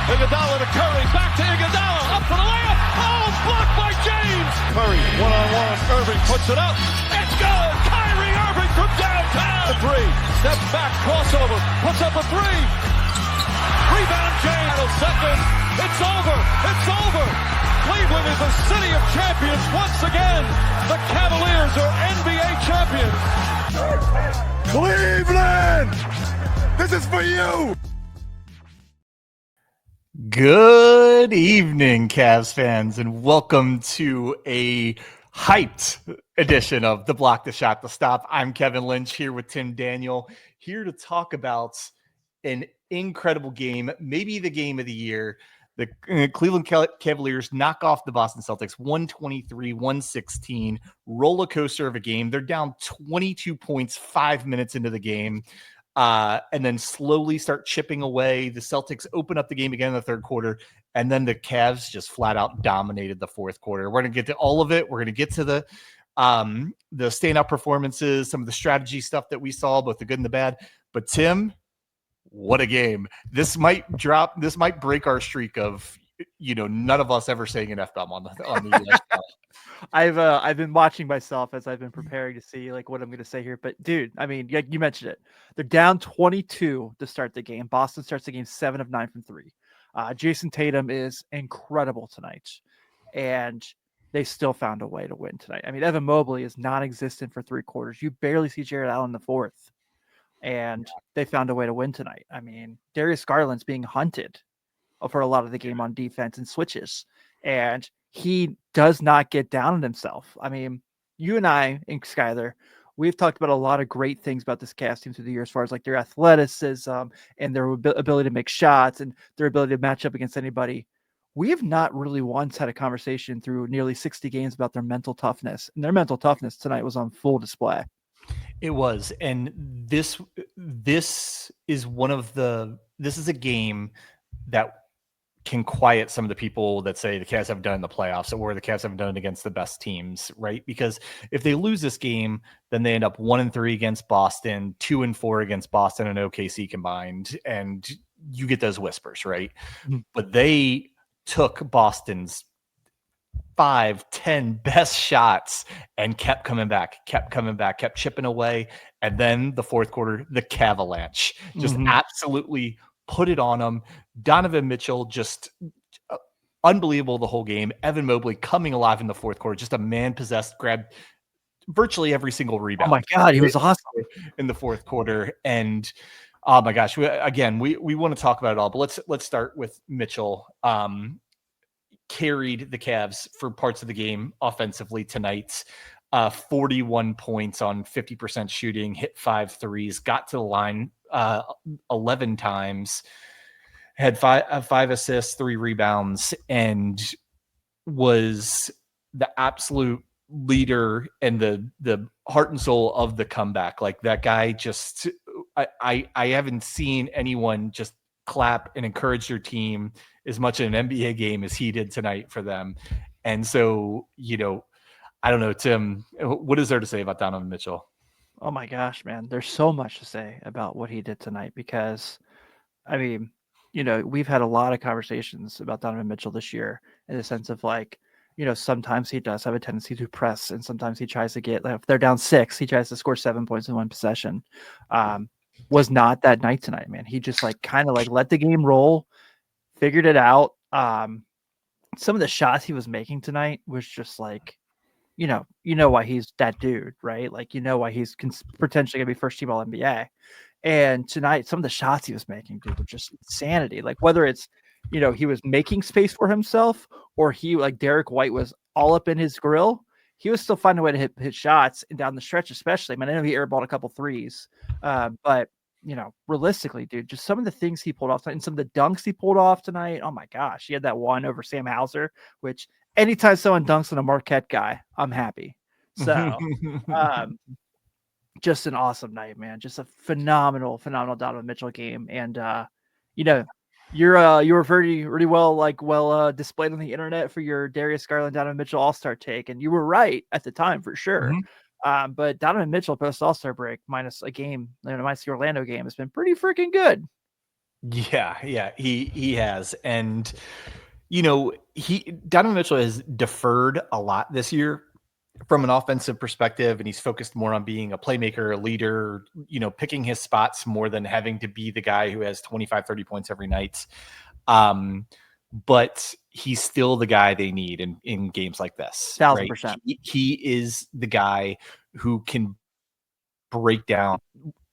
Iguodala to Curry, back to Iguodala, up for the layup. Oh, blocked by James. Curry, one-on-one. Irving puts it up. It's good. Kyrie Irving from downtown. The three, steps back, crossover, puts up a three. Rebound James. Second. It's over. It's over. Cleveland is a city of champions once again. The Cavaliers are NBA champions. Cleveland, this is for you. Good evening, Cavs fans, and welcome to a hyped edition of The Block, the Shot, the Stop. I'm Kevin Lynch here with Tim Daniel, here to talk about an incredible game, maybe the game of the year. The Cleveland Cavaliers knock off the Boston Celtics 123-116, roller coaster of a game. They're down 22 points 5 minutes into the game. And then slowly start chipping away. The Celtics open up the game again in the third quarter, and then the Cavs just flat out dominated the fourth quarter. We're going to get to all of it. We're going to get to the standout performances, some of the strategy stuff that we saw, both the good and the bad. But Tim, what a game. This might break our streak of, none of us ever saying an F-bomb on the US show. I've been watching myself as I've been preparing to see like what I'm going to say here. But dude, I mean, you mentioned it. They're down 22 to start the game. Boston starts the game 7 of 9 from 3. Jayson Tatum is incredible tonight, and they still found a way to win tonight. I mean, Evan Mobley is non-existent for 3 quarters. You barely see Jared Allen in the fourth, and they found a way to win tonight. I mean, Darius Garland's being hunted for a lot of the game on defense and switches, and he does not get down on himself. I mean, you and I and Skyler, we've talked about a lot of great things about this Cavs team through the year, as far as like their athleticism and their ability to make shots and their ability to match up against anybody. We have not really once had a conversation through nearly 60 games about their mental toughness, and their mental toughness tonight was on full display. It was, and this is a game that can quiet some of the people that say the Cavs haven't done in the playoffs, or the Cavs haven't done it against the best teams, right? Because if they lose this game, then they end up 1-3 against Boston, 2-4 against Boston and OKC combined, and you get those whispers, right? Mm-hmm. But they took Boston's 5-10 best shots and kept coming back, kept chipping away. And then the fourth quarter, the Cavalanche just absolutely put it on them. Donovan Mitchell, just unbelievable the whole game. Evan Mobley coming alive in the fourth quarter, just a man-possessed, grabbed virtually every single rebound. Oh my God, he was awesome in the fourth quarter. And oh my gosh, we want to talk about it all, but let's start with Mitchell. Carried the Cavs for parts of the game offensively tonight. 41 points on 50% shooting, hit 5 threes, got to the line 11 times, had 5 assists, 3 rebounds, and was the absolute leader and the heart and soul of the comeback. Like, that guy just, I haven't seen anyone just clap and encourage their team as much in an NBA game as he did tonight for them. And so, I don't know, Tim, what is there to say about Donovan Mitchell? Oh my gosh, man. There's so much to say about what he did tonight, because, I mean, we've had a lot of conversations about Donovan Mitchell this year, in the sense of like, sometimes he does have a tendency to press, and sometimes he tries to get, like, if they're down 6, he tries to score 7 points in one possession. Was not that night tonight, man. He just like kind of like let the game roll, figured it out. Some of the shots he was making tonight was just like, why he's that dude, right? Like, why he's potentially gonna be first team All NBA. And tonight, some of the shots he was making, dude, were just insanity. Like, whether it's, he was making space for himself, or he, like Derek White, was all up in his grill, he was still finding a way to hit shots, and down the stretch, especially. I mean, I know he airballed a couple threes, but realistically, dude, just some of the things he pulled off tonight, and some of the dunks he pulled off tonight. Oh my gosh, he had that one over Sam Hauser, which anytime someone dunks on a Marquette guy, I'm happy. So, just an awesome night, man. Just a phenomenal Donovan Mitchell game, and you were really well displayed on the internet for your Darius Garland Donovan Mitchell All-Star take, and you were right at the time for sure. But Donovan Mitchell post All-Star break minus a game, minus the Orlando game, has been pretty freaking good. Yeah, he has. And Donovan Mitchell has deferred a lot this year from an offensive perspective, and he's focused more on being a playmaker, a leader, picking his spots more than having to be the guy who has 25, 30 points every night. But he's still the guy they need in games like this. 1,000%. He is the guy who can break down,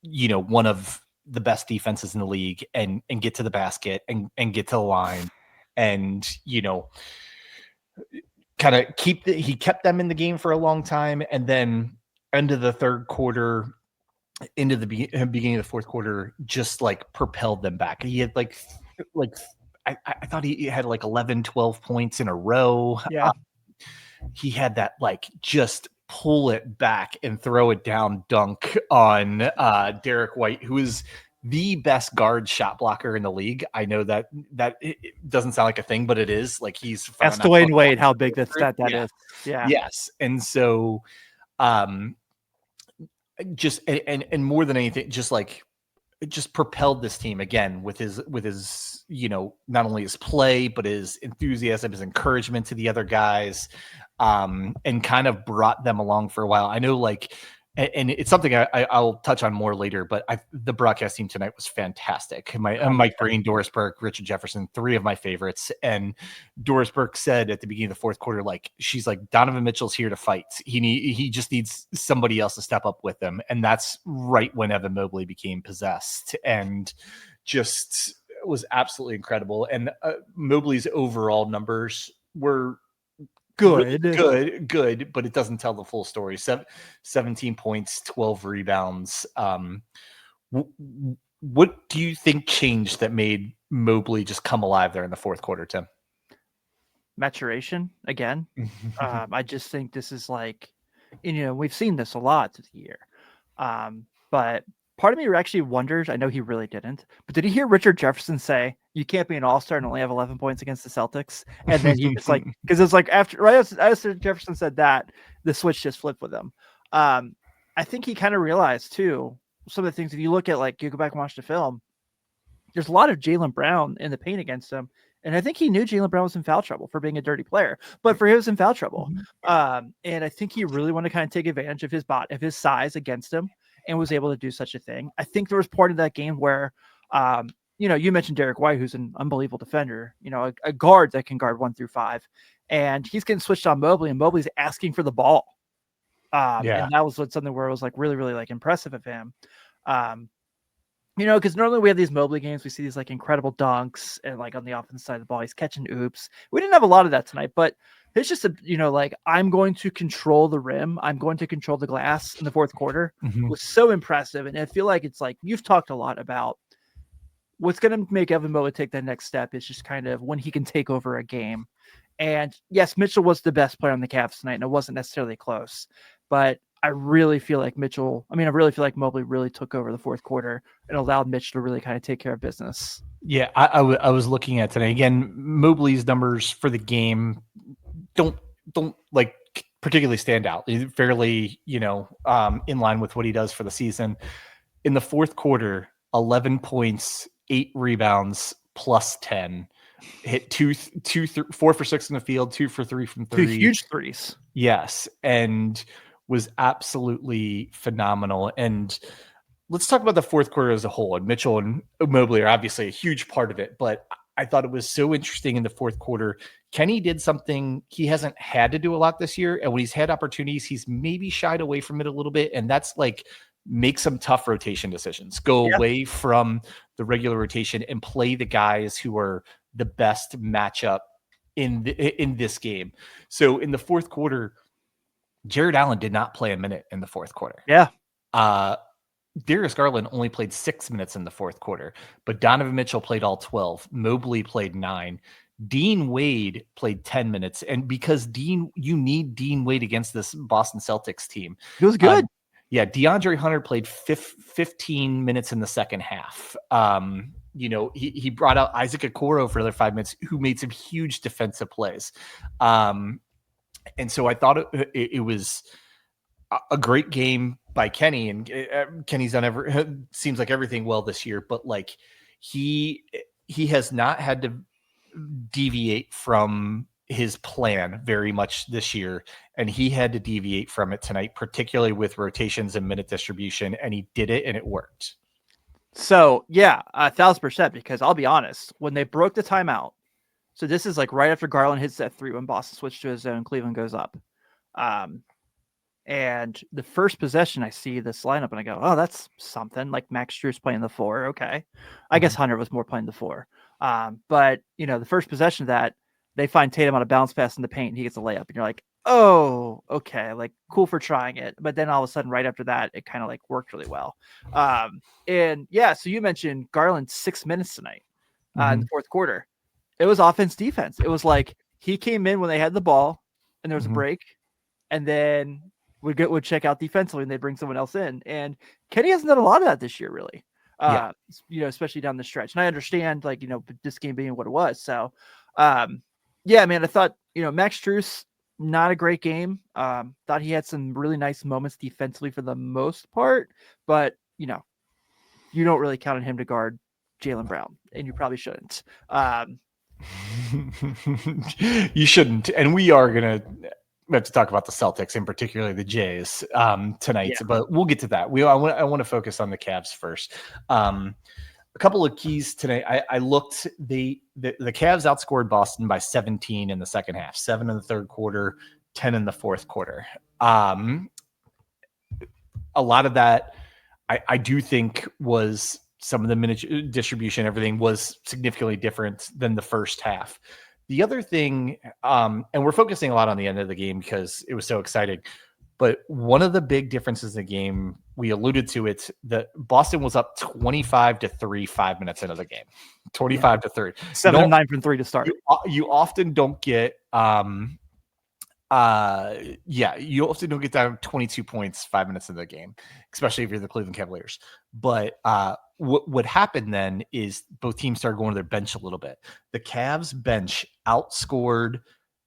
one of the best defenses in the league and get to the basket and get to the line and, kind of he kept them in the game for a long time. And then end of the third quarter, into the beginning of the fourth quarter, just like propelled them back. He had like I thought he had like 11, 12 points in a row. Yeah. He had that like just pull it back and throw it down dunk on Derek White, who is the best guard shot blocker in the league. I know that it doesn't sound like a thing, but it is. Like he's That's Dwayne Wade, how big that is. Yeah. Yes. And so just and more than anything, just like it just propelled this team again with his not only his play but his enthusiasm, his encouragement to the other guys, and kind of brought them along for a while. I know, like, and it's something I'll touch on more later, but the broadcast team tonight was fantastic. Mike Breen, Doris Burke, Richard Jefferson, three of my favorites. And Doris Burke said at the beginning of the fourth quarter, like, she's like, Donovan Mitchell's here to fight. He just needs somebody else to step up with him. And that's right when Evan Mobley became possessed and just was absolutely incredible. And Mobley's overall numbers were good, but it doesn't tell the full story. 17 points, 12 rebounds. What do you think changed that made Mobley just come alive there in the fourth quarter, Tim? Maturation again. I just think this is like, we've seen this a lot through the year. But part of me actually wonders, I know he really didn't, but did he hear Richard Jefferson say, you can't be an all-star and only have 11 points against the Celtics? And then he just like, because it's like after Jefferson said that, the switch just flipped with him. I think he kind of realized too, some of the things, if you look at, like, you go back and watch the film, there's a lot of Jaylen Brown in the paint against him. And I think he knew Jaylen Brown was in foul trouble for being a dirty player, but for him, he was in foul trouble. And I think he really wanted to kind of take advantage of his size against him, and was able to do such a thing. I think there was part of that game where, you mentioned Derek White, who's an unbelievable defender, a guard that can guard 1 through 5, and he's getting switched on Mobley, and Mobley's asking for the ball. And that was something where it was like really, really like impressive of him. Because normally we have these Mobley games, we see these like incredible dunks and like on the offensive side of the ball, he's catching oops. We didn't have a lot of that tonight, but it's just like, I'm going to control the rim, I'm going to control the glass in the fourth quarter. Was so impressive. And I feel like it's like, you've talked a lot about what's going to make Evan Mobley take that next step is just kind of when he can take over a game. And yes, Mitchell was the best player on the Cavs tonight, and it wasn't necessarily close, but I really feel like Mobley really took over the fourth quarter and allowed Mitch to really kind of take care of business. Yeah, I was looking at today again. Mobley's numbers for the game don't like particularly stand out. He's fairly, in line with what he does for the season. In the fourth quarter, 11 points, 8 rebounds, plus 10. Hit 4 for 6 in the field, 2 for 3 from 3. 2 huge threes. Yes, and was absolutely phenomenal. And let's talk about the fourth quarter as a whole. And Mitchell and Mobley are obviously a huge part of it, but I thought it was so interesting in the fourth quarter. Kenny did something he hasn't had to do a lot this year. And when he's had opportunities, he's maybe shied away from it a little bit. And that's like, make some tough rotation decisions, go away from the regular rotation and play the guys who are the best matchup in this game. So in the fourth quarter, Jared Allen did not play a minute in the fourth quarter. Yeah. Darius Garland only played 6 minutes in the fourth quarter, but Donovan Mitchell played all 12. Mobley played 9. Dean Wade played 10 minutes. And because you need Dean Wade against this Boston Celtics team. He was good. DeAndre Hunter played 15 minutes in the second half. He brought out Isaac Okoro for another 5 minutes, who made some huge defensive plays. And so I thought it was a great game by Kenny, and Kenny's done seems like everything well this year, but like he has not had to deviate from his plan very much this year, and he had to deviate from it tonight, particularly with rotations and minute distribution, and he did it, and it worked. So yeah, 1,000%. Because I'll be honest, when they broke the timeout, so this is like right after Garland hits that 3 when Boston switched to his zone, Cleveland goes up. And the first possession, I see this lineup and I go, oh, that's something. Like Max Strus playing the 4. Okay. I guess Hunter was more playing the 4. But, the first possession of that, they find Tatum on a bounce pass in the paint and he gets a layup. And you're like, oh, okay. Like, cool for trying it. But then all of a sudden, right after that, it kind of like worked really well. And yeah, so you mentioned Garland 6 minutes tonight in the fourth quarter. It was offense defense. It was like he came in when they had the ball and there was a break, and then would check out defensively and they'd bring someone else in. And Kenny hasn't done a lot of that this year, really. Especially down the stretch. And I understand, like, this game being what it was. So, yeah, man, I thought, Max Strus, not a great game. Thought he had some really nice moments defensively for the most part, but, you don't really count on him to guard Jaylen Brown, and you probably shouldn't. You shouldn't. And we are going to have to talk about the Celtics and particularly the Jays tonight, but we'll get to that. I want to focus on the Cavs first. A couple of keys tonight. I looked, the Cavs outscored Boston by 17 in the second half, 7 in the third quarter, 10 in the fourth quarter. A lot of that I do think was some of the minute distribution, everything was significantly different than the first half. The other thing, and we're focusing a lot on the end of the game because it was so exciting, but one of the big differences in the game, we alluded to it, that Boston was up 25-3 5 minutes into the game. 25-3. 7 of 9 from 3 to start. You often don't get you often don't get down 22 points 5 minutes into the game, especially if you're the Cleveland Cavaliers. But what happened then is both teams started going to their bench a little bit. The Cavs bench outscored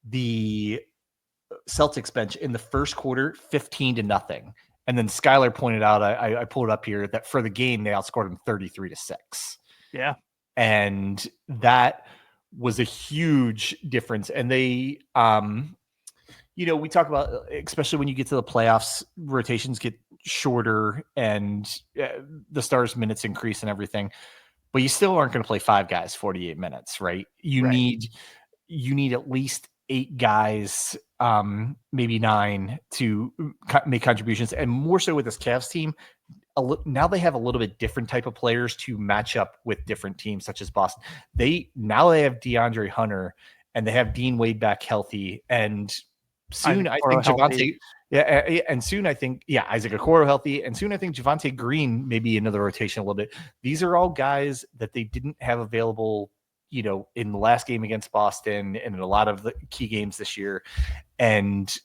the Celtics bench in the first quarter 15-0. And then Skylar pointed out, I pulled it up here, that for the game they outscored them 33-6. Yeah. And that was a huge difference. And they we talk about, especially when you get to the playoffs, rotations get shorter and the stars' minutes increase and everything, but you still aren't going to play 5 guys 48 minutes, right? You need at least 8 guys, maybe 9 to make contributions, and more so with this Cavs team. Now they have a little bit different type of players to match up with different teams, such as Boston. They have DeAndre Hunter and they have Dean Wade back healthy, and soon I think Javonte, and soon I think Isaac Okoro healthy, and soon I think Javonte Green may be into the rotation a little bit. These are all guys that they didn't have available, in the last game against Boston and in a lot of the key games this year, and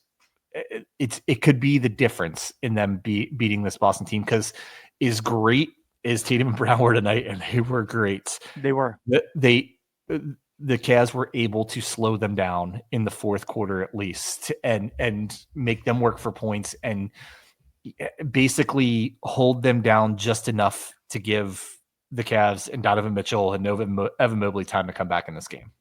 it could be the difference in them beating this Boston team, because as great as Tatum and Brown were tonight, and they were great, they were. The Cavs were able to slow them down in the fourth quarter at least, and make them work for points and basically hold them down just enough to give the Cavs and Donovan Mitchell and Evan Mobley time to come back in this game.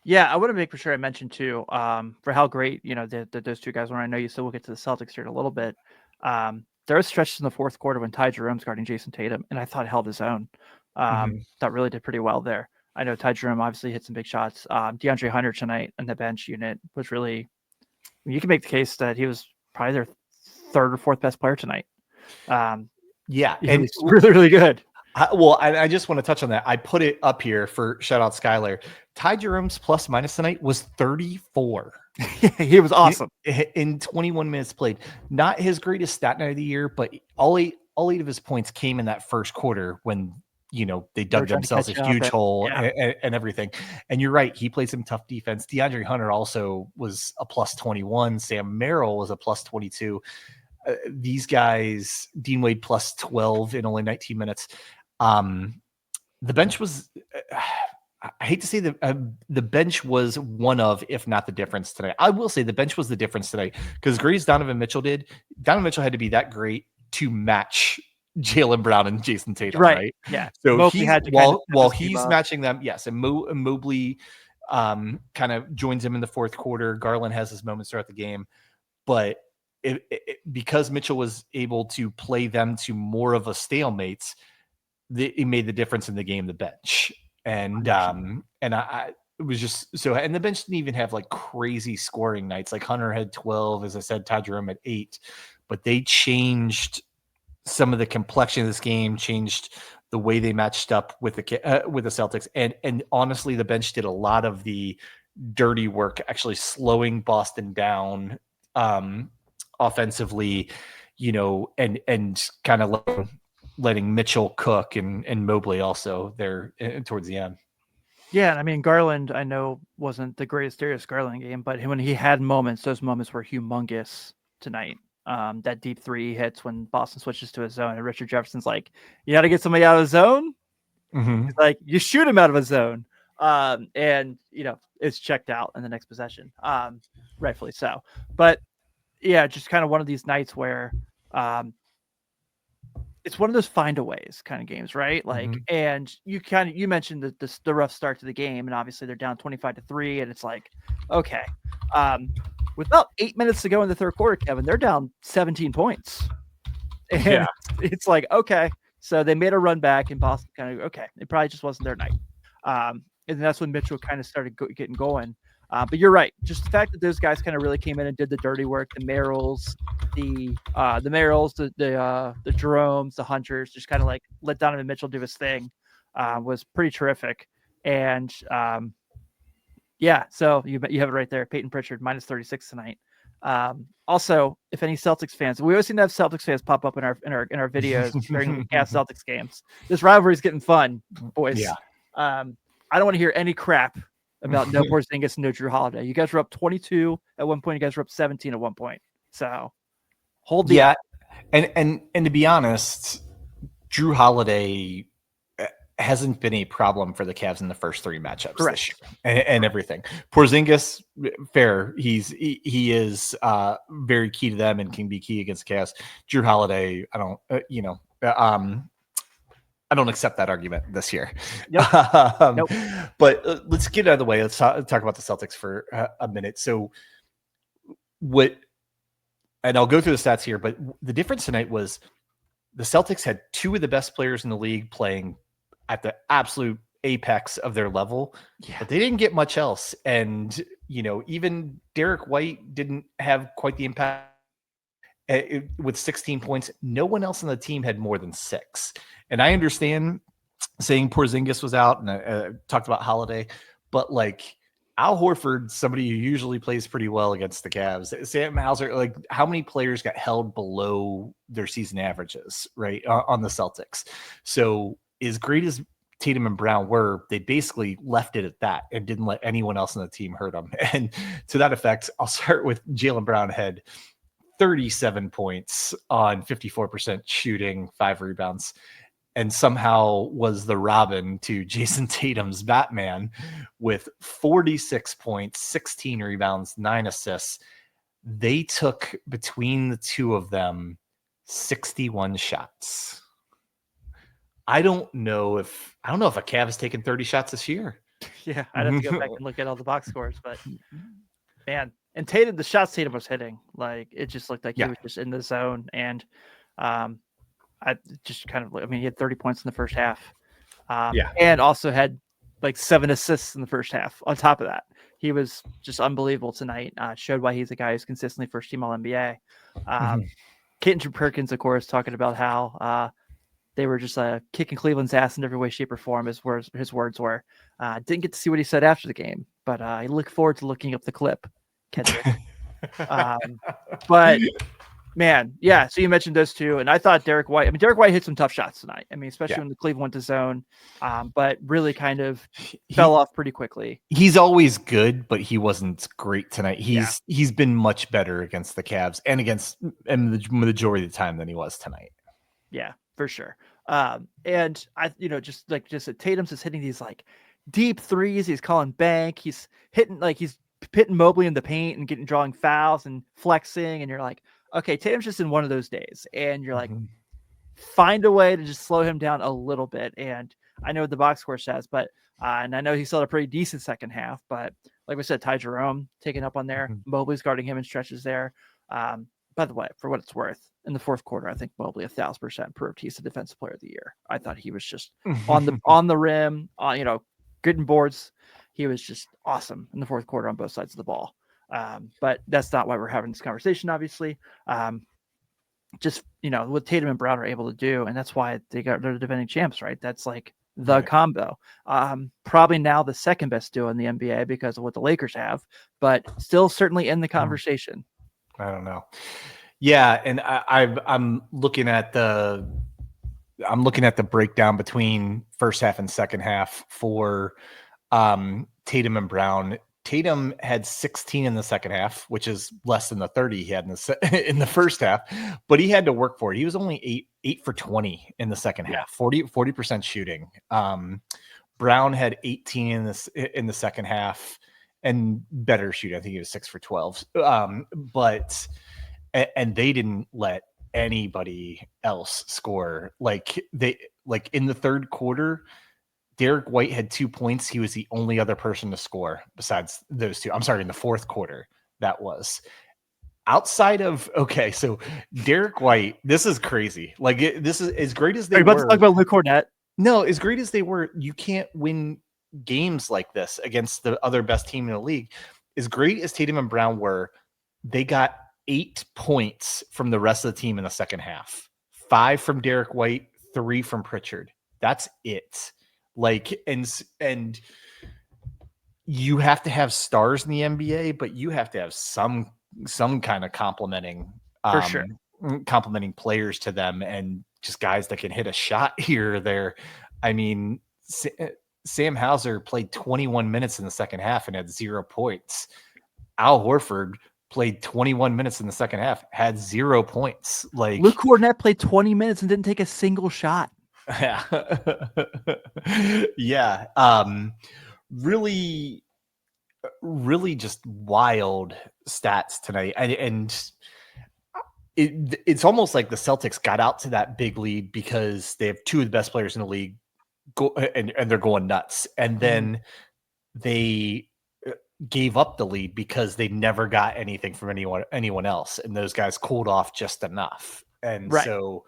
Yeah, I want to make for sure I mentioned too, for how great those two guys were. I know you still will get to the Celtics here in a little bit. There was stretches in the fourth quarter when Ty Jerome's guarding Jayson Tatum, and I thought held his own. Thought really did pretty well there. I know Ty Jerome obviously hit some big shots. DeAndre Hunter tonight in the bench unit was really, you can make the case that he was probably their third or fourth best player tonight. And it's really, really good. I just want to touch on that. I put it up here for shout out Skylar. Ty Jerome's plus minus tonight was 34. He was awesome in 21 minutes played. Not his greatest stat night of the year, but all eight of his points came in that first quarter when they dug themselves a huge hole and everything. And you're right. He played some tough defense. DeAndre Hunter also was a plus 21. Sam Merrill was a plus 22. These guys, Dean Wade plus 12 in only 19 minutes. The bench was, I hate to say the bench was one of, if not the difference tonight. I will say the bench was the difference tonight, because great as Donovan Mitchell had to be that great to match Jaylen Brown and Jayson Tatum, Right. right? Yeah. So Mobley he's had to kind of while step his game he's up. matching them, yes, and Mobley kind of joins him in the fourth quarter. Garland has his moments throughout the game, but because Mitchell was able to play them to more of a stalemate, it made the difference in the game. The bench and I it was just so, and the bench didn't even have like crazy scoring nights. Like Hunter had 12, as I said, Ty Jerome had 8, but they changed some of the complexion of this game, changed the way they matched up with the Celtics, and honestly, the bench did a lot of the dirty work, actually slowing Boston down offensively, and kind of letting Mitchell cook and Mobley also there towards the end. Yeah, I mean, Garland, I know, wasn't the greatest Darius Garland game, but when he had moments, those moments were humongous tonight. That deep three hits when Boston switches to a zone, and Richard Jefferson's like, you got to get somebody out of the zone. He's like, you shoot him out of a zone. And, it's checked out in the next possession. Rightfully so. But, yeah, just kind of one of these nights where it's one of those find-aways kind of games, right? Like, and you mentioned the rough start to the game, and obviously they're down 25-3, and it's like, okay, with about 8 minutes to go in the third quarter, Kevin, they're down 17 points, and it's like, okay, so they made a run back, and Boston kind of, okay, it probably just wasn't their night, and that's when Mitchell kind of started getting going. But you're right. Just the fact that those guys kind of really came in and did the dirty work, the Merrills, the Jeromes, the Hunters, just kind of like let Donovan Mitchell do his thing, was pretty terrific. And so you have it right there. Peyton Pritchard minus 36 tonight. Also, if any Celtics fans, we always seem to have Celtics fans pop up in our videos during the Cavs Celtics games. This rivalry is getting fun, boys. Yeah. I don't want to hear any crap about no Porzingis and no Drew Holiday. You guys were up 22 at one point. You guys were up 17 at one point. So hold the and to be honest, Drew Holiday hasn't been a problem for the Cavs in the first 3 matchups this year and everything. Porzingis, fair. He is very key to them and can be key against the Cavs. Drew Holiday, I don't I don't accept that argument this year. Nope. But let's get it out of the way. Let's talk about the Celtics for a minute. So and I'll go through the stats here, but the difference tonight was the Celtics had 2 of the best players in the league playing at the absolute apex of their level, but they didn't get much else. And, even Derek White didn't have quite the impact with 16 points. No one else on the team had more than 6. And I understand saying Porzingis was out, and I talked about Holiday, but like Al Horford, somebody who usually plays pretty well against the Cavs, Sam Hauser, like how many players got held below their season averages, right, on the Celtics? So as great as Tatum and Brown were, they basically left it at that and didn't let anyone else on the team hurt them. And to that effect, I'll start with Jaylen Brown. Had 37 points on 54% shooting, 5 rebounds, and somehow was the Robin to Jayson Tatum's Batman with 46 points, 16 rebounds, 9 assists. They took, between the two of them, 61 shots. I don't know if a Cav has taken 30 shots this year. Yeah, I'd have to go back and look at all the box scores, but man, and Tatum, the shots Tatum was hitting, like it just looked like he was just in the zone. And I just he had 30 points in the first half. And also had like 7 assists in the first half. On top of that, he was just unbelievable tonight. Showed why he's a guy who's consistently first team All NBA. Keaton Perkins, of course, talking about how they were just kicking Cleveland's ass in every way, shape, or form. His words were. Didn't get to see what he said after the game, but I look forward to looking up the clip. But man, yeah. So you mentioned those two, and I thought Derek White hit some tough shots tonight. I mean, especially when the Cleveland went to zone, but really kind of fell off pretty quickly. He's always good, but he wasn't great tonight. He's been much better against the Cavs and the majority of the time than he was tonight. Yeah, for sure. And I, just Tatum's just hitting these like deep threes. He's calling bank. He's hitting Mobley in the paint and drawing fouls and flexing. And you're like, okay, Tatum's just in one of those days. And you're like, find a way to just slow him down a little bit. And I know what the box score says, but and I know he still had a pretty decent second half, but like we said, Ty Jerome taking up on there. Mobley's guarding him in stretches there. By the way, for what it's worth, in the fourth quarter, I think Mobley 1,000% proved he's the defensive player of the year. I thought he was just on the rim, good in boards. He was just awesome in the fourth quarter on both sides of the ball. But that's not why we're having this conversation, obviously. Just, what Tatum and Brown are able to do, and that's why they're the defending champs, right? That's like the combo. Probably now the second best duo in the NBA because of what the Lakers have, but still certainly in the conversation. I don't know. Yeah, and I'm looking at the breakdown between first half and second half for Tatum and Brown. Tatum had 16 in the second half, which is less than the 30 he had in the first half, but he had to work for it. He was only 8 for 20 in the second half, 40% shooting. Brown had 18 in the second half and better shooting. I think he was 6 for 12. But they didn't let anybody else score. In the third quarter, Derek White had 2 points. He was the only other person to score besides those two. I'm sorry, in the fourth quarter, that was. Outside of, so Derek White, this is crazy. This is as great as they were. Are you about to talk about Luke Cornett? No, as great as they were, you can't win games like this against the other best team in the league. As great as Tatum and Brown were, they got 8 points from the rest of the team in the second half. 5 from Derek White, 3 from Pritchard. That's it. And you have to have stars in the NBA, but you have to have some kind of complimenting players to them, and just guys that can hit a shot here or there. I mean, Sam Hauser played 21 minutes in the second half and had 0 points. Al Horford played 21 minutes in the second half, had 0 points. Luke Cornett played 20 minutes and didn't take a single shot. Yeah. Yeah. Really just wild stats tonight. And it's almost like the Celtics got out to that big lead because they have 2 of the best players in the league and they're going nuts. And then they gave up the lead because they never got anything from anyone else. And those guys cooled off just enough. And so,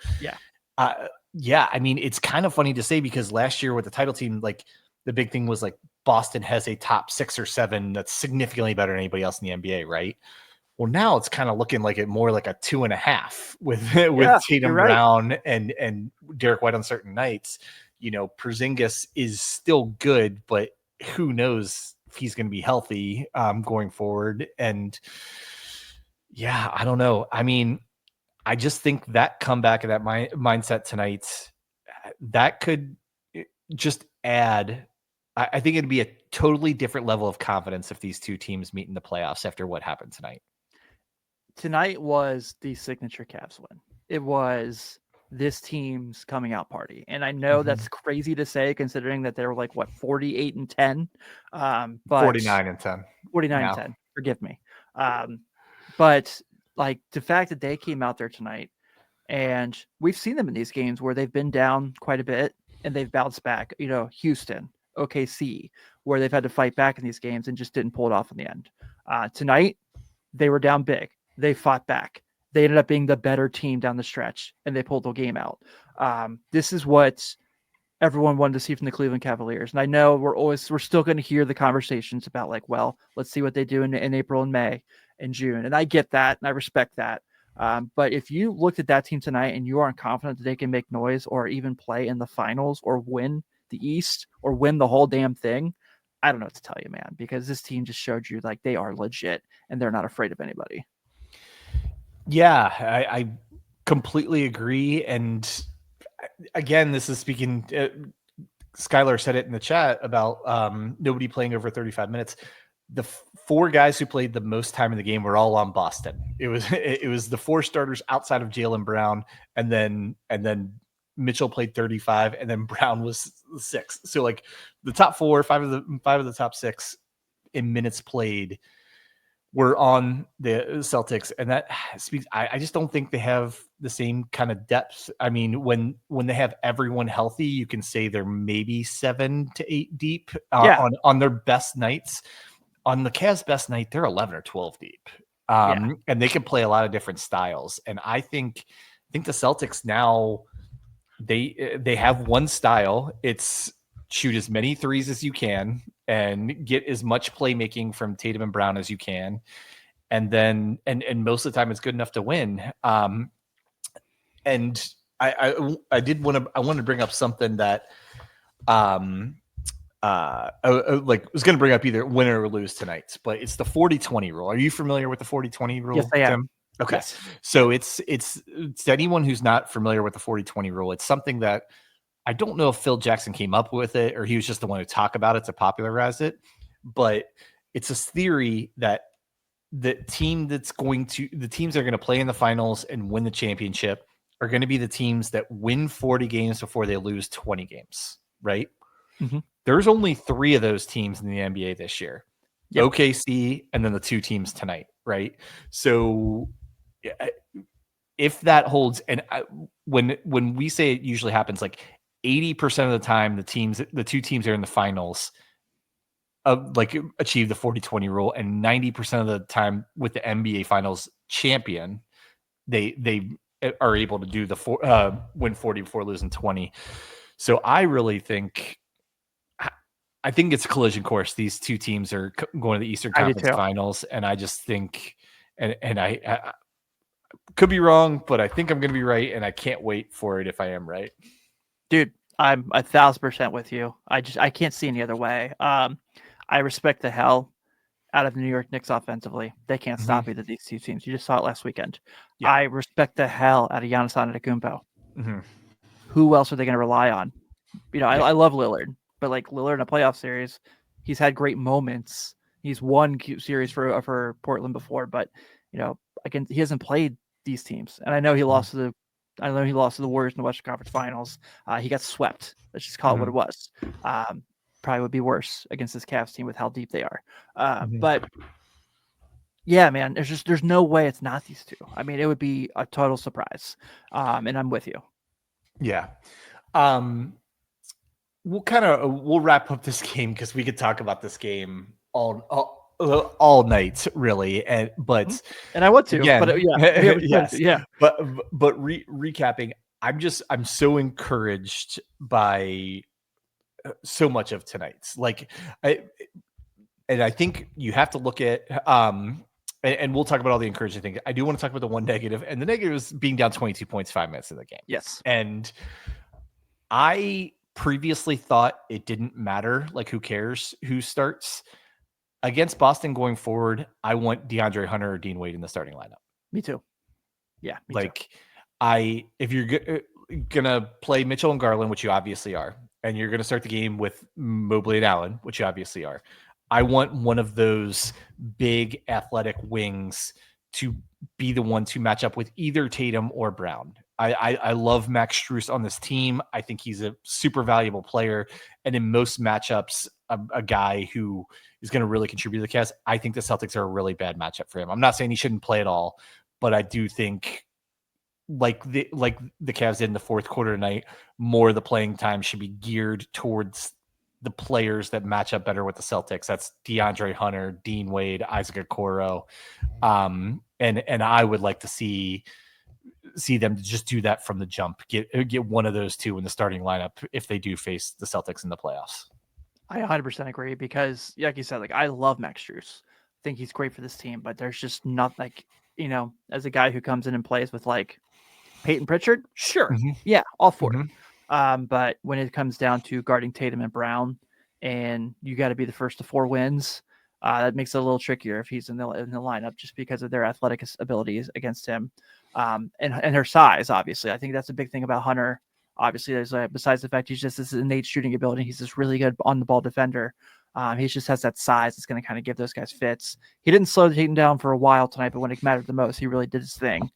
I mean, it's kind of funny to say because last year with the title team, the big thing was Boston has a top 6 or 7 that's significantly better than anybody else in the NBA, right? Well, now it's kind of looking like it more like a 2.5 with Tatum Brown and Derek White on certain nights. Porzingis is still good, but who knows if he's going to be healthy going forward. And yeah, I don't know. I mean, I just think that comeback and that mindset tonight, that could just add. I think it'd be a totally different level of confidence if these two teams meet in the playoffs after what happened tonight. Tonight was the signature Cavs win. It was this team's coming out party. And I know that's crazy to say considering that they were 48-10. But 49-10. 49-10. Forgive me. But the fact that they came out there tonight, and we've seen them in these games where they've been down quite a bit and they've bounced back, Houston, OKC, where they've had to fight back in these games and just didn't pull it off in the end. Tonight, they were down big. They fought back. They ended up being the better team down the stretch, and they pulled the game out. This is what everyone wanted to see from the Cleveland Cavaliers. And I know we're still going to hear the conversations about let's see what they do in April and May and June. And I get that, and I respect that. But if you looked at that team tonight and you aren't confident that they can make noise or even play in the finals or win the East or win the whole damn thing, I don't know what to tell you, man, because this team just showed you they are legit and they're not afraid of anybody. Yeah, I completely agree. And again, this is speaking, Skylar said it in the chat about nobody playing over 35 minutes. The 4 guys who played the most time in the game were all on Boston. It was the 4 starters outside of Jaylen Brown, and then Mitchell played 35, and then Brown was 6. So the top 4, 5 of the top 6 in minutes played were on the Celtics, and that speaks. I just don't think they have the same kind of depth. I mean, when they have everyone healthy, you can say they're maybe 7 to 8 deep on their best nights. On the Cavs' best night, they're 11 or 12 deep, and they can play a lot of different styles. And I think the Celtics now they have one style. It's shoot as many threes as you can and get as much playmaking from Tatum and Brown as you can. And then, and most of the time it's good enough to win. And I wanted to bring up something that, I was going to bring up either win or lose tonight, but it's the 40-20 rule. Are you familiar with the 40-20 rule? Yes, I am. Tim? Okay. Yes. So it's anyone who's not familiar with the 40-20 rule. It's something that I don't know if Phil Jackson came up with it or he was just the one who talked about it to popularize it, but it's this theory that the teams that are going to play in the finals and win the championship are going to be the teams that win 40 games before they lose 20 games, right? Mm-hmm. There's only 3 of those teams in the NBA this year. Yep. OKC and then the 2 teams tonight, right? So if that holds, and when we say it usually happens, like 80% of the time, the 2 teams are in the finals achieve the 40-20 rule, and 90% of the time with the NBA finals champion, they are able to do the win 40 before losing 20. So I really think it's a collision course. These 2 teams are going to the Eastern Conference Finals, and I just think, and I could be wrong, but I think I'm going to be right, and I can't wait for it if I am right. Dude, I'm 1,000% with you. I can't see any other way. I respect the hell out of the New York Knicks offensively. They can't stop either of these 2 teams. You just saw it last weekend. Yeah. I respect the hell out of Giannis Antetokounmpo. Mm-hmm. Who else are they going to rely on? I love Lillard, but like Lillard in a playoff series, he's had great moments. He's won series for Portland before, but he hasn't played these teams. And I know he lost to the Warriors in the Western Conference Finals. He got swept. Let's just call it what it was. Probably would be worse against this Cavs team with how deep they are. But yeah, man, there's no way it's not these 2. I mean, it would be a total surprise. And I'm with you. Yeah. We'll wrap up this game because we could talk about this game all night, really. And I want to, again, but yes, yeah. But recapping, I'm so encouraged by so much of tonight's. I think you have to look at and we'll talk about all the encouraging things. I do want to talk about the one negative, and the negative is being down 22 points 5 minutes in the game. Yes, and I previously thought it didn't matter. Like, who cares who starts against Boston going forward? I want DeAndre Hunter or Dean Wade in the starting lineup. Me too. Yeah, too. If you're gonna play Mitchell and Garland, which you obviously are, and you're gonna start the game with Mobley and Allen, which you obviously are, I want one of those big athletic wings to be the one to match up with either Tatum or Brown. I love Max Strus on this team. I think he's a super valuable player. And in most matchups, a guy who is going to really contribute to the Cavs. I think the Celtics are a really bad matchup for him. I'm not saying he shouldn't play at all, but I do think like the Cavs did in the fourth quarter tonight, more of the playing time should be geared towards the players that match up better with the Celtics. That's DeAndre Hunter, Dean Wade, Isaac Okoro. And I would like to see them just do that from the jump. Get one of those 2 in the starting lineup if they do face the Celtics in the playoffs. I 100% agree because, like you said, I love Max Strus. I think he's great for this team, but there's just not as a guy who comes in and plays with Peyton Pritchard, sure, yeah, all for it. But when it comes down to guarding Tatum and Brown, and you got to be the first to 4 wins, that makes it a little trickier if he's in the lineup just because of their athletic abilities against him, and her size. Obviously, I think that's a big thing about Hunter. Obviously, there's besides the fact he's just this innate shooting ability, he's this really good on the ball defender. He just has that size that's going to kind of give those guys fits. He didn't slow Tatum down for a while tonight, but when it mattered the most, he really did his thing.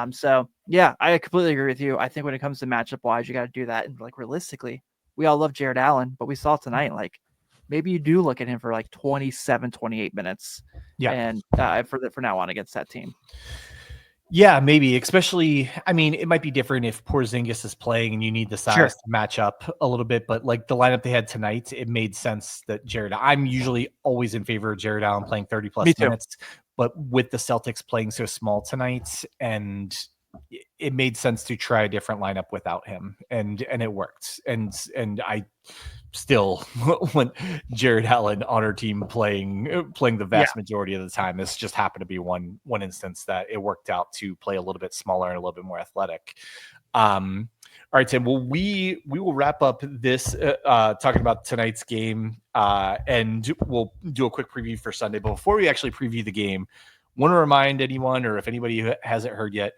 So yeah, I completely agree with you. I think when it comes to matchup wise, you got to do that. And realistically, we all love Jared Allen, but we saw tonight, maybe you do look at him for like 27, 28 minutes. Yeah. And for now on against that team. Yeah, maybe. Especially, I mean, it might be different if Porzingis is playing and you need the size to match up a little bit. But like the lineup they had tonight, it made sense that I'm usually always in favor of Jared Allen playing 30 plus minutes. But with the Celtics playing so small tonight, and it made sense to try a different lineup without him, and it worked. And I still want Jared Allen on our team playing the vast majority of the time. This just happened to be one instance that it worked out to play a little bit smaller and a little bit more athletic. All right, Tim. Well, we will wrap up this talking about tonight's game, and we'll do a quick preview for Sunday. But before we actually preview the game, want to remind anyone, or if anybody hasn't heard yet,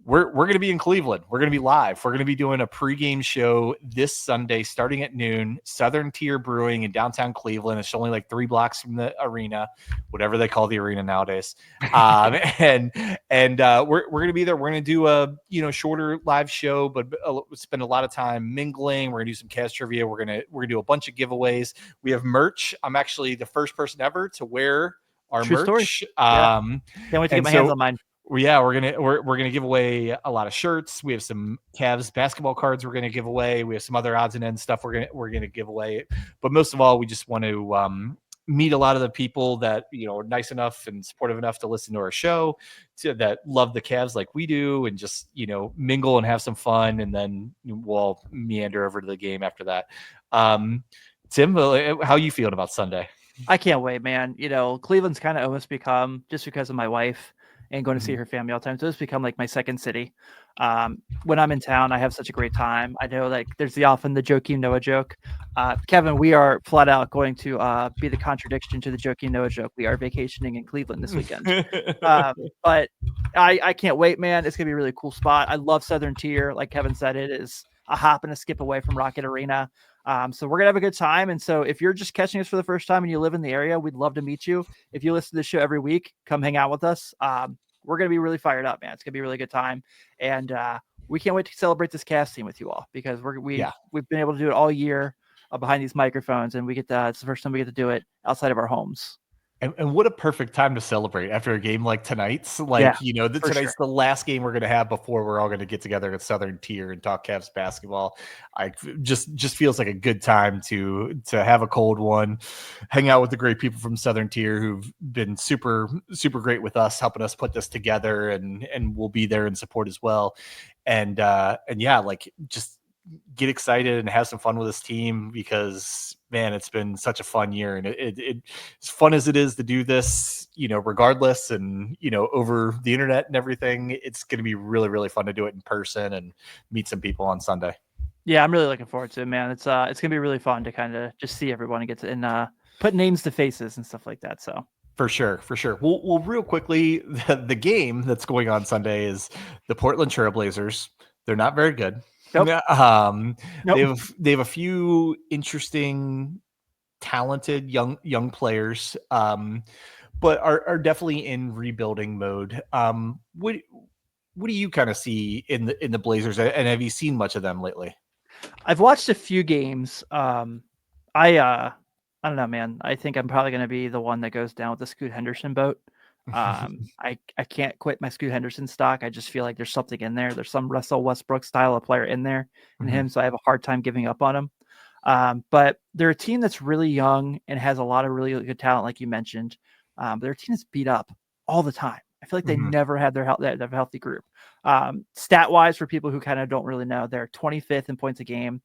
we're going to be in Cleveland. We're going to be live. We're going to be doing a pregame show this Sunday starting at noon, Southern Tier Brewing in downtown Cleveland. It's only like 3 blocks from the arena, whatever they call the arena nowadays. And we're going to be there. We're going to do a shorter live show, but spend a lot of time mingling. We're going to do some Cavs trivia. We're going to do a bunch of giveaways. We have merch. I'm actually the first person ever to wear our True merch. Story. Can't wait to get my hands on mine. Yeah, we're gonna give away a lot of shirts. We have some Cavs basketball cards we're gonna give away. We have some other odds and ends stuff we're gonna give away. But most of all, we just want to meet a lot of the people that are nice enough and supportive enough to listen to our show, that love the Cavs like we do, and just mingle and have some fun, and then we'll meander over to the game after that. Tim, how are you feeling about Sunday? I can't wait, man. Cleveland's kind of almost become, just because of my wife and going to see her family all the time, so it's become like my second city. When I'm in town, I have such a great time. I know, like, there's often the Joakim Noah joke. Kevin, we are flat out going to be the contradiction to the Joakim Noah joke. We are vacationing in Cleveland this weekend. But I can't wait, man. It's gonna be a really cool spot. I love Southern Tier. Like Kevin said, it is a hop and a skip away from Rocket Arena. So we're gonna have a good time. And so if you're just catching us for the first time and you live in the area, we'd love to meet you. If you listen to the show every week, come hang out with us. We're gonna be really fired up, man. It's gonna be a really good time, and we can't wait to celebrate this Cavs team with you all, because we've been able to do it all year behind these microphones, and it's the first time we get to do it outside of our homes. And what a perfect time to celebrate after a game like tonight's. Tonight's the last game we're going to have before we're all going to get together at Southern Tier and talk Cavs basketball. I just feels like a good time to have a cold one, hang out with the great people from Southern Tier who've been super, super great with us, helping us put this together, and we'll be there in support as well. And yeah, like, just get excited and have some fun with this team, because man, it's been such a fun year, and it's fun as it is to do this, regardless, and over the internet and everything. It's going to be really, really fun to do it in person and meet some people on Sunday. Yeah, I'm really looking forward to it, man. It's going to be really fun to kind of just see everyone and get to, and put names to faces and stuff like that. So for sure. Well, real quickly, the game that's going on Sunday is the Portland Trailblazers. They're not very good. Nope. Nope. They have a few interesting, talented young players, but are definitely in rebuilding mode. What do you kind of see in the Blazers, and have you seen much of them lately? I've watched a few games. I don't know, man. I think I'm probably going to be the one that goes down with the Scoot Henderson boat. I can't quit my Scoot Henderson stock. I just feel like there's something in there. There's some Russell Westbrook style of player in there in him, so I have a hard time giving up on him. But they're a team that's really young and has a lot of really good talent, like you mentioned. Their team is beat up all the time. I feel like they never had their healthy group. Stat wise, for people who kind of don't really know, they're 25th in points a game.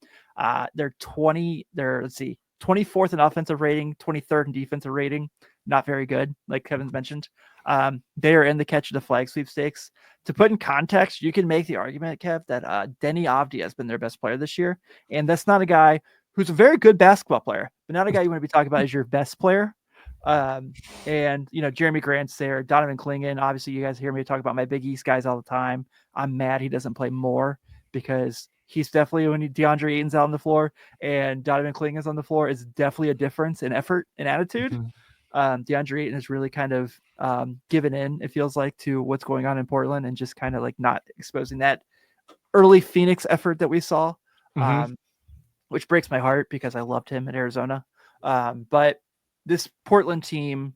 They're 24th in offensive rating, 23rd in defensive rating. Not very good, like Kevin's mentioned. They are in the catch the flag sweepstakes. To put in context, you can make the argument, Kev, that Deni Avdija has been their best player this year. And that's not a guy who's a very good basketball player, but not a guy you want to be talking about as your best player. And Jeremy Grant's there, Donovan Clingan. Obviously, you guys hear me talk about my Big East guys all the time. I'm mad he doesn't play more, because he's definitely, when DeAndre Ayton's out on the floor and Donovan Clingan's on the floor, is definitely a difference in effort and attitude. DeAndre Ayton has really kind of given in, it feels like, to what's going on in Portland, and just kind of like not exposing that early Phoenix effort that we saw, which breaks my heart, because I loved him at Arizona. But this Portland team,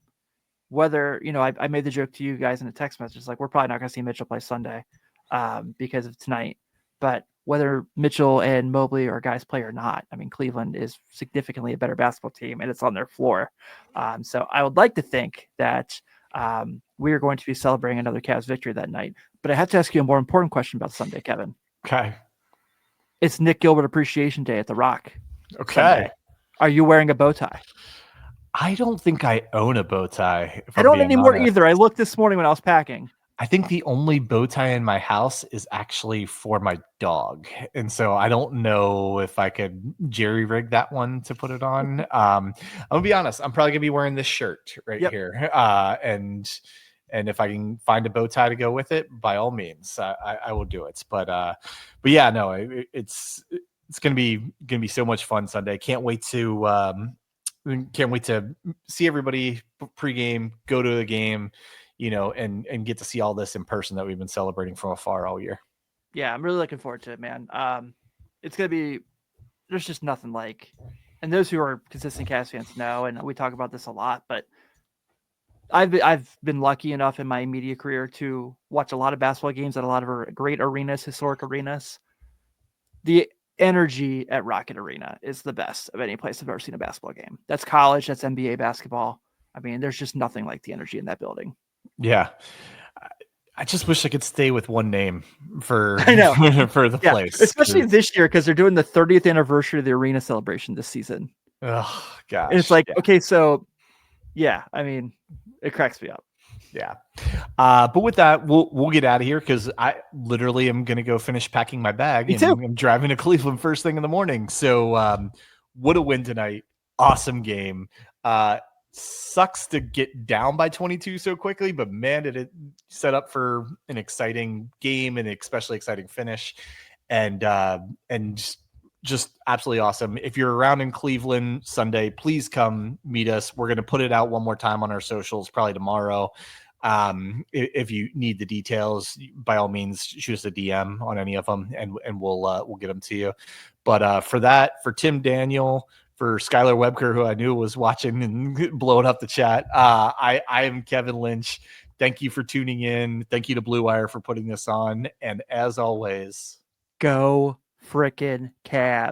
whether, I made the joke to you guys in a text message, like we're probably not going to see Mitchell play Sunday because of tonight. But whether Mitchell and Mobley or guys play or not, I mean, Cleveland is significantly a better basketball team and it's on their floor. So I would like to think that we are going to be celebrating another Cavs victory that night. But I have to ask you a more important question about Sunday, Kevin. Okay. It's Nick Gilbert Appreciation Day at the Rock. Okay. Sunday. Are you wearing a bow tie? I don't think I own a bow tie. I don't anymore either. I looked this morning when I was packing. I think the only bow tie in my house is actually for my dog. And so I don't know if I could jerry rig that one to put it on. I'm gonna be honest. I'm probably gonna be wearing this shirt right here. And if I can find a bow tie to go with it, by all means, I will do it. But yeah, no, it's gonna be so much fun Sunday. Can't wait to see everybody pregame, go to the game, and get to see all this in person that we've been celebrating from afar all year. Yeah, I'm really looking forward to it, man. It's going to be, there's just nothing like, and those who are consistent Cavs fans know, and we talk about this a lot, but I've been lucky enough in my media career to watch a lot of basketball games at a lot of great arenas, historic arenas. The energy at Rocket Arena is the best of any place I've ever seen a basketball game. That's college, that's NBA basketball. I mean, there's just nothing like the energy in that building. Yeah. I just wish I could stay with one name for for the place. Especially this year because they're doing the 30th anniversary of the arena celebration this season. Oh gosh. And it's like, okay, so yeah, I mean, it cracks me up. Yeah. But with that, we'll get out of here because I literally am going to go finish packing my bag. Me too. I'm driving to Cleveland first thing in the morning. So what a win tonight. Awesome game. Sucks to get down by 22 so quickly, but man, did it set up for an exciting game and especially exciting finish. And just absolutely awesome. If you're around in Cleveland Sunday, please come meet us. We're going to put it out one more time on our socials, probably tomorrow. If you need the details, by all means, shoot us a DM on any of them and we'll get them to you. But for Tim Daniel, for Skylar Webker, who I knew was watching and blowing up the chat, I am Kevin Lynch. Thank you for tuning in. Thank you to Blue Wire for putting this on. And as always, go frickin' Cavs.